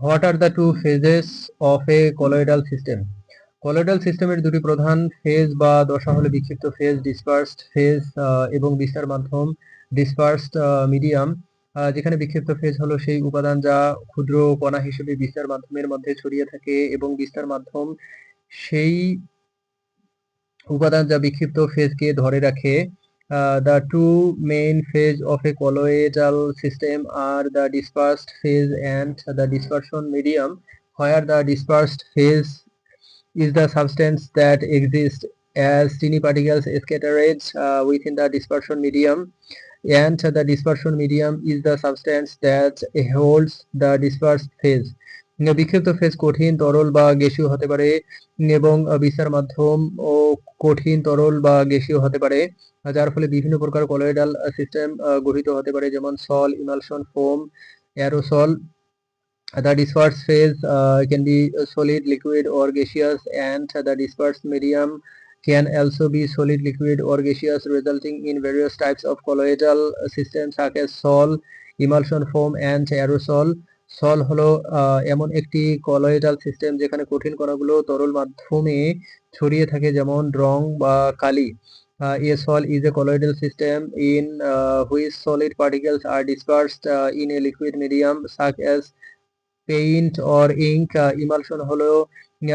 What are the two phases of a colloidal system? Colloidal সিস্টেমের দুটি প্রধান phase বা দশা হলো বিক্ষিপ্ত ফেজ, ডিসপার্সড ফেজ এবং বিস্তার মাধ্যম, ডিসপার্সড মিডিয়াম। যেখানে বিক্ষিপ্ত ফেজ হলো সেই উপাদান যা ক্ষুদ্র কণা হিসেবে বিস্তার মাধ্যমের মধ্যে ছড়িয়ে থাকে, এবং বিস্তার মাধ্যম সেই উপাদান যা বিক্ষিপ্ত ফেজকে ধরে রাখে। The two main phase of a colloidal system are the dispersed phase and the dispersion medium, where the dispersed phase is the substance that exists as tiny particles scattered within the dispersion medium, and the dispersion medium is the substance that holds the dispersed phase. বিক্ষিপ্ত phase কঠিন, তরল বা গ্যাসীয় হতে পারে, এবং বিস্তার মাধ্যম ও কঠিন, তরল বা গ্যাসীয় হতে পারে, যার ফলে বিভিন্ন প্রকার কলোয়েডাল সিস্টেম গঠিত হতে পারে, যেমন sol, emulsion, foam, aerosol. The dispersed phase can be solid, liquid, or gaseous, and the dispersed medium can also be solid, liquid, or gaseous, resulting in various types of colloidal systems such as sol, emulsion, foam, and aerosol. সল হলো এমন একটি colloidal system যেখানে কঠিন কণাগুলো তরল মাধ্যমে ছড়িয়ে থাকে, যেমন রং বা কালি। A sol is a colloidal system in which solid particles are dispersed in a liquid medium such as paint or ink. Emulsion হলো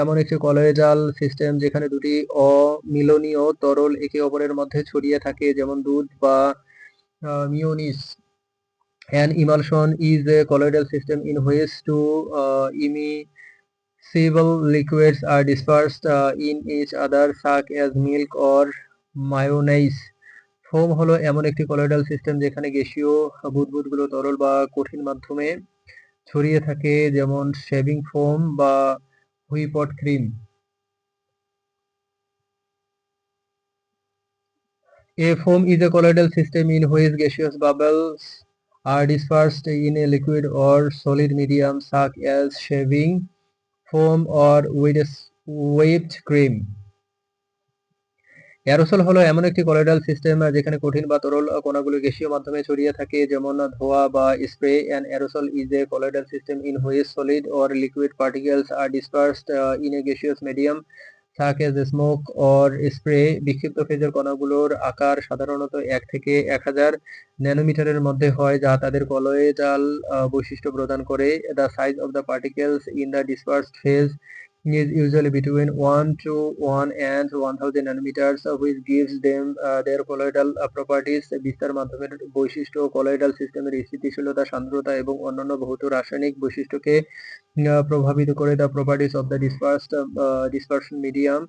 এমন একটি কলোয়েডাল সিস্টেম যেখানে দুটি অমিলনীয় তরল একে অপরের মধ্যে ছড়িয়ে থাকে, যেমন দুধ বা mayonnaise. An emulsion is a colloidal system in which two immiscible liquids are dispersed in each other such as milk or mayonnaise. Foam হলো এমন একটি কলোয়েডাল সিস্টেম যেখানে গ্যাসীয় বুদবুদগুলো তরল বা কঠিন মাধ্যমে ছড়িয়ে থাকে, যেমন শেভিং ফোম বা whipped cream. A foam is a colloidal system in which gaseous bubbles are dispersed in a liquid or solid medium such as shaving foam or whipped cream. Aerosol হলো এমন একটি কলোয়েডাল সিস্টেম যেখানে কঠিন বা তরল কণাগুলো গ্যাসীয় মাধ্যমে ছড়িয়ে থাকে, যেমন ধোঁয়া বা spray. An aerosol is a colloidal system in which solid or liquid particles are dispersed in a gaseous medium such as smoke or spray. বিক্ষিপ্ত ফেজের কণাগুলোর আকার সাধারণত 1 থেকে 1000 ন্যানোমিটারের মধ্যে হয়, যা তাদের কলোয়েডাল বৈশিষ্ট্য প্রদান করে। The size of the particles in the dispersed phase is usually between 1 to 1 and 1000 nanometers, which gives them their colloidal properties. বিস্তার মাধ্যমের বৈশিষ্ট্য কলোয়েডাল সিস্টেমের স্থিতিশীলতা, সান্দ্রতা এবং অন্যান্য ভৌত রাসায়নিক বৈশিষ্ট্যকে প্রভাবিত করে। The properties of the dispersion medium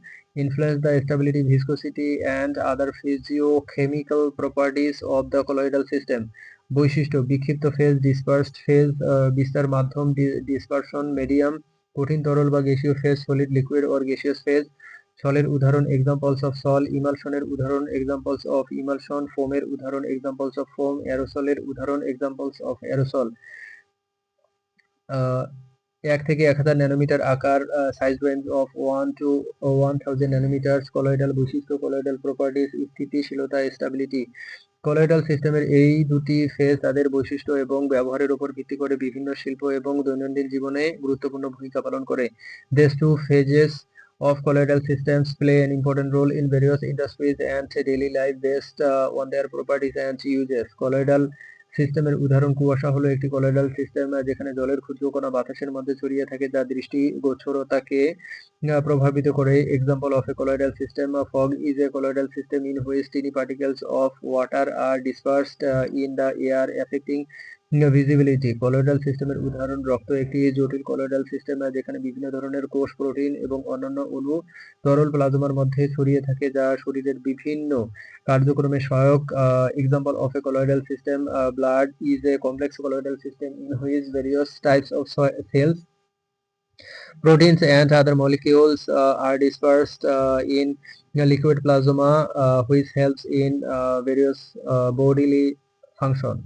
influence the stability, viscosity, and other physiochemical properties of the colloidal system. বৈশিষ্ট্য: বিক্ষিপ্ত ফেজ, ডিসপার্সড ফেজ, বিস্তার মাধ্যম, ডিসপারশন মিডিয়াম, কঠিন তরল বা গ্যাসীয় phase, solid, liquid or gaseous phase. সলের উদাহরণ এক্সাম্পলস অফ সল, ইমালশনের উদাহরণ এক্সাম্পলস অফ ইমালশন, ফোমের উদাহরণ এক্সাম্পলস অফ ফোম, অ্যারোসলের উদাহরণ এক্সাম্পলস অফ অ্যারোসল। 1 থেকে 1000 ন্যানোমিটার আকার, size range of 1 to 1000 nanometre. Colloidal বৈশিষ্ট্য, কলোয়েডাল প্রপার্টিস, স্থিতিশীলতা, স্টেবিলিটি। কলোয়েডাল সিস্টেমের এই দুটি ফেজ তাদের বৈশিষ্ট্য এবং ব্যবহারের উপর ভিত্তি করে বিভিন্ন শিল্প এবং দৈনন্দিন জীবনে গুরুত্বপূর্ণ ভূমিকা পালন করে। These two phases of colloidal systems play an important role in various industries and daily life based on their properties and uses. Colloidal সিস্টেমের উদাহরণ: কুয়াশা হলো একটি কলোয়েডাল সিস্টেম যেখানে জলের ক্ষুদ্র কণা বাতাসের মধ্যে ছড়িয়ে থাকে, যা দৃষ্টিগোচরতাকে প্রভাবিত করে। Example of a colloidal system: fog is a colloidal system in which tiny particles of water are dispersed in the air affecting visibility. Colloidal সিস্টেমের উদাহরণ: রক্ত একটি জটিল কলোয়েডাল সিস্টেম যেখানে বিভিন্ন ধরনের কোষ, প্রোটিন এবং অন্যান্য অণু তরল প্লাজমার মধ্যে ছড়িয়ে থাকে, যা শরীরের বিভিন্ন কার্যক্রমে সহায়ক। Example of A colloidal system: blood is a complex colloidal system in which various types of cells, proteins, and other molecules are dispersed in liquid plasma, which helps in various bodily function.